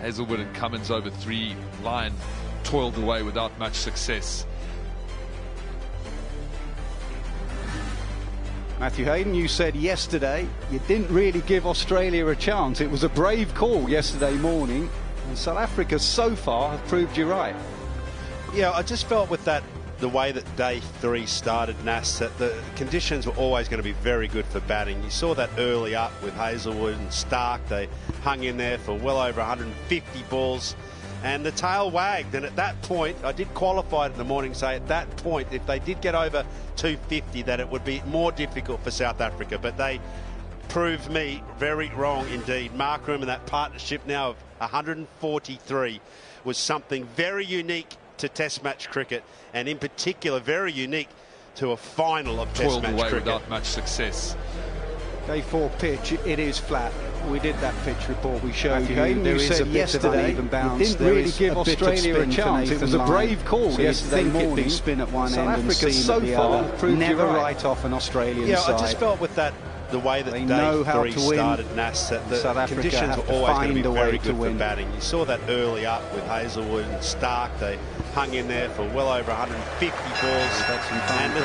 Hazelwood and Cummins over 3. Lyon toiled away without much success. Matthew Hayden, you said yesterday you didn't really give Australia a chance. It was a brave call yesterday morning, and South Africa so far have proved you right. Yeah, I just felt with that, the way that day 3 started, Nas, that the conditions were always going to be very good for batting. You saw that early up with Hazelwood and Stark. They hung in there for well over 150 balls, and the tail wagged. And at that point, I did qualify it in the morning, say at that point, if they did get over 250, that it would be more difficult for South Africa. But they proved me very wrong indeed. Markram and that partnership now of 143 was something very unique to Test match cricket, and in particular very unique to a final of Test match cricket. Without much success. Day 4 pitch, it is flat. We did that pitch report. We showed you. There is a bit of uneven bounce. You didn't really give Australia a chance. It was a brave call yesterday morning. Spin at one South end and Africa seam so at the far other. proved Never you right. write off an Australian Yeah, side. I just felt with that, the way that They day know how 3 to win. started, Nas, that the South Africa conditions have were to always going to find be a very way to good for win. batting. You saw that early up with Hazelwood and Stark. They hung in there for well over 150 balls. And the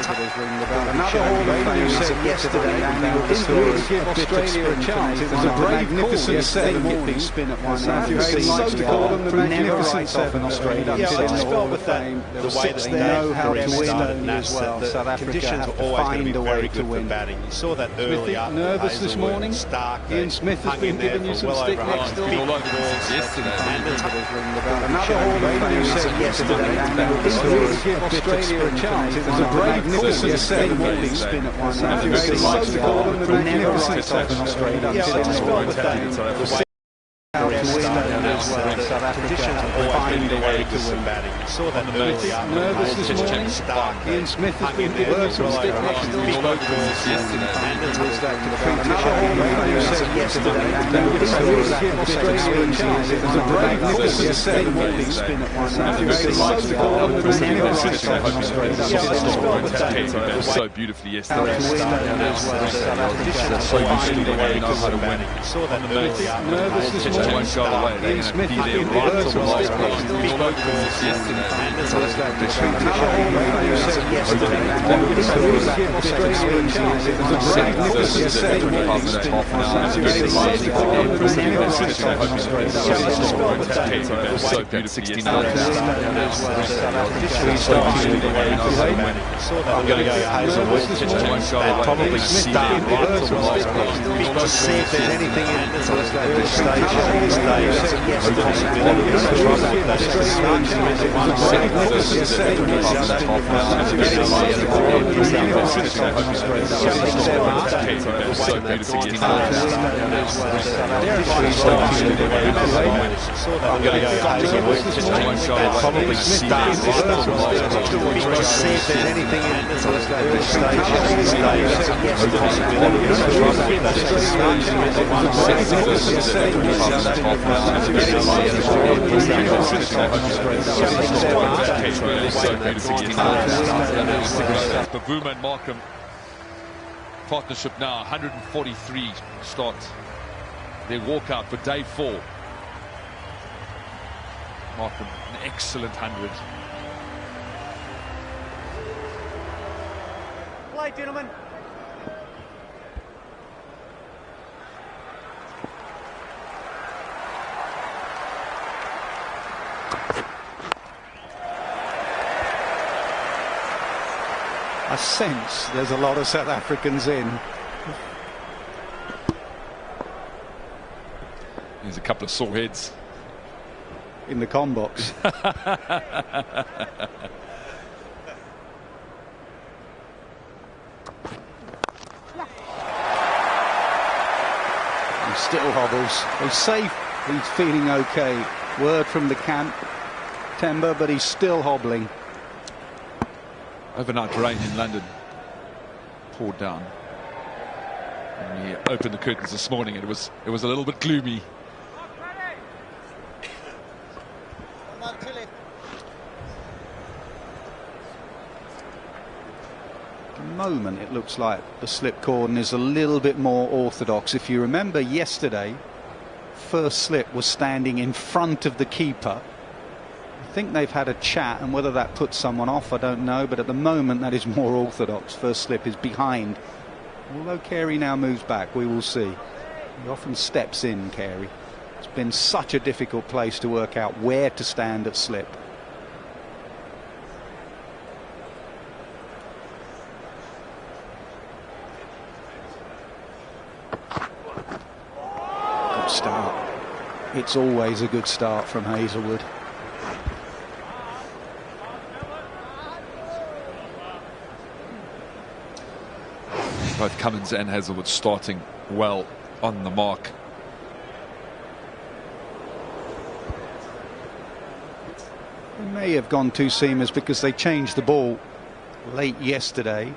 Another Hall of Fame, you said yesterday, you didn't really give Australia a chance. It was a brave call yesterday morning. Spin at one end Matthew and Hayden seam likes at to the call other. them the Never magnificent write off an Australian Yeah, I side. just felt with that, the way that They day know how 3 to win started, as Nas, well. that South the Africa conditions have were to always going to find be a very way good to for win. batting. You saw that Smithy, early up. nervous this Hazelwood morning? and Stark. Ian Smith has hung been in there giving you for some well stick over next 150 door. balls. Yesterday. And the Another Hall of Fame, you said yesterday, you didn't really give Australia a chance. It was a brave call yesterday morning. Spin at one end Matthew and Hayden seam likes at to the call other. them the Never magnificent write off an Australian Yeah, I just felt side. with that, the way How to win as well. the South Africa conditions have were to always going find to a be way very to good for win. batting. You saw that early up. Nervous this Hazelwood morning? and Stark. Ian Smith has hung been in giving there you for some well stick over next door. 150 balls. Yesterday. And the Another Hall of Fame, you said yesterday, you didn't really give Australia a chance. It was a brave call yesterday morning. Spin at one end Matthew and Hayden seam likes at to the call them other. the Never magnificent write off an Australian Yeah, I just felt with that, That so beautifully How yesterday. to win as well. South Africa have to So used to find the a way way they know to how to win. win. You saw that early up. Nervous this Just morning? won't go away. They're Ian going Smith to be has there been right giving till some the stick last next door. yesterday. Another Hall of Fame, you said yesterday, you didn't really give Australia a chance. It was a brave call yesterday morning. Matthew Hayden likes to call them the magnificent So beautifully yesterday. I'm going to go Hazelwood and probably start right till the last bit to see if there's anything in this stage of these days. The possibility of So beautifully yesterday. I'm going to go Hazelwood and probably start right till the last bit to see if there's anything in this stage of these days. The possibility Bavuma and Markham partnership now 143 start their walkout for day 4. Markham an excellent 100. Play, gentlemen. I sense there's a lot of South Africans in. There's a couple of sore heads In the com box. He still hobbles. He's safe. He's feeling okay. Word from the camp. Timber, but he's still hobbling. Overnight rain in London poured down. And we opened the curtains this morning and it was a little bit gloomy. At the moment it looks like the slip cordon is a little bit more orthodox. If you remember yesterday, first slip was standing in front of the keeper. I think they've had a chat, and whether that puts someone off, I don't know, but at the moment that is more orthodox. First slip is behind. Although Carey now moves back, we will see. He often steps in, Carey. It's been such a difficult place to work out where to stand at slip. Good start. It's always a good start from Hazlewood. Both Cummins and Hazlewood starting well on the mark. They may have gone two seamers because they changed the ball late yesterday,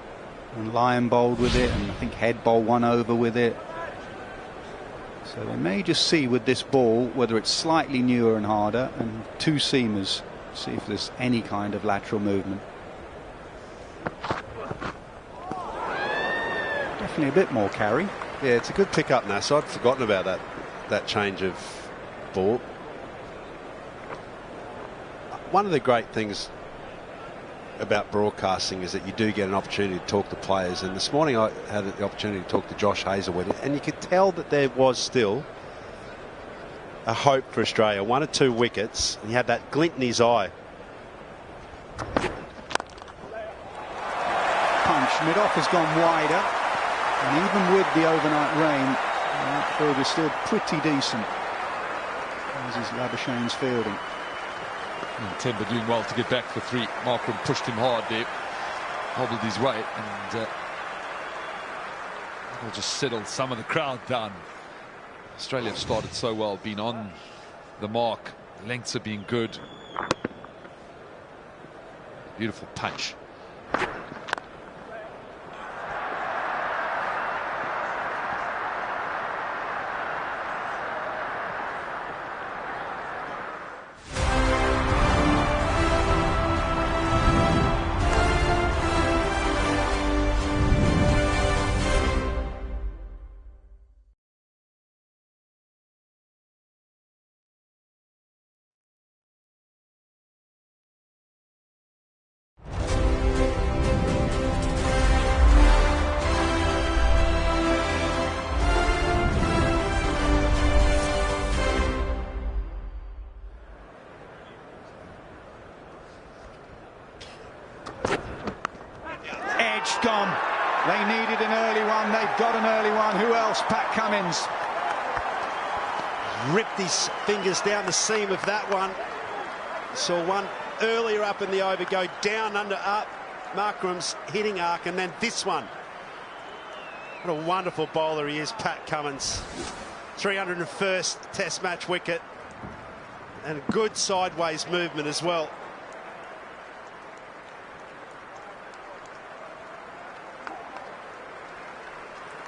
and Lyon bowled with it, and I think Head bowled one over with it. So they may just see with this ball whether it's slightly newer and harder, and two seamers, see if there's any kind of lateral movement. Definitely a bit more carry. Yeah, it's a good pick up, Nass. I'd forgotten about that change of ball. One of the great things about broadcasting is that you do get an opportunity to talk to players, and this morning I had the opportunity to talk to Josh Hazlewood, and you could tell that there was still a hope for Australia. 1 or 2 wickets, and he had that glint in his eye. Punch, mid-off has gone wider, and even with the overnight rain, that field is still pretty decent. As is Labuschagne's fielding. Timber doing well to get back for 3. Markram pushed him hard there, hobbled his weight, and will just settle some of the crowd down. Australia have started so well, been on the mark, lengths have been good. Beautiful punch. Gone. They needed an early one. They've got an early one. Who else? Pat Cummins. Ripped his fingers down the seam of that one. Saw one earlier up in the over go down under up. Markram's hitting arc, and then this one. What a wonderful bowler he is, Pat Cummins. 301st Test match wicket, and good sideways movement as well.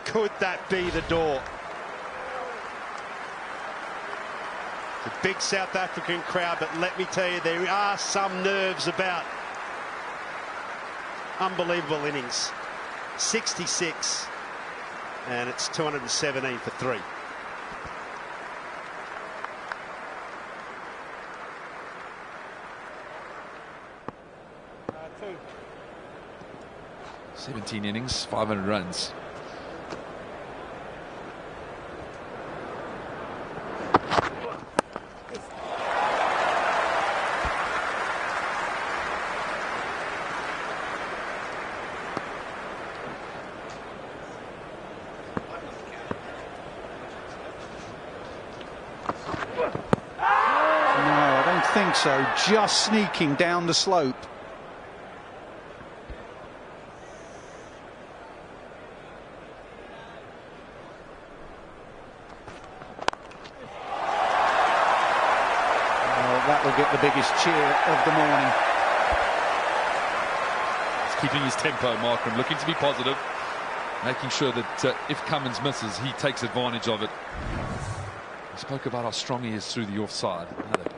Could that be the door? The big South African crowd, but let me tell you, there are some nerves about. Unbelievable innings. 66, and it's 217 for 3. Two. 17 innings, 500 runs. So just sneaking down the slope. Well, that will get the biggest cheer of the morning. He's keeping his tempo, Markram, looking to be positive, making sure that if Cummins misses, he takes advantage of it. We spoke about how strong he is through the offside. Another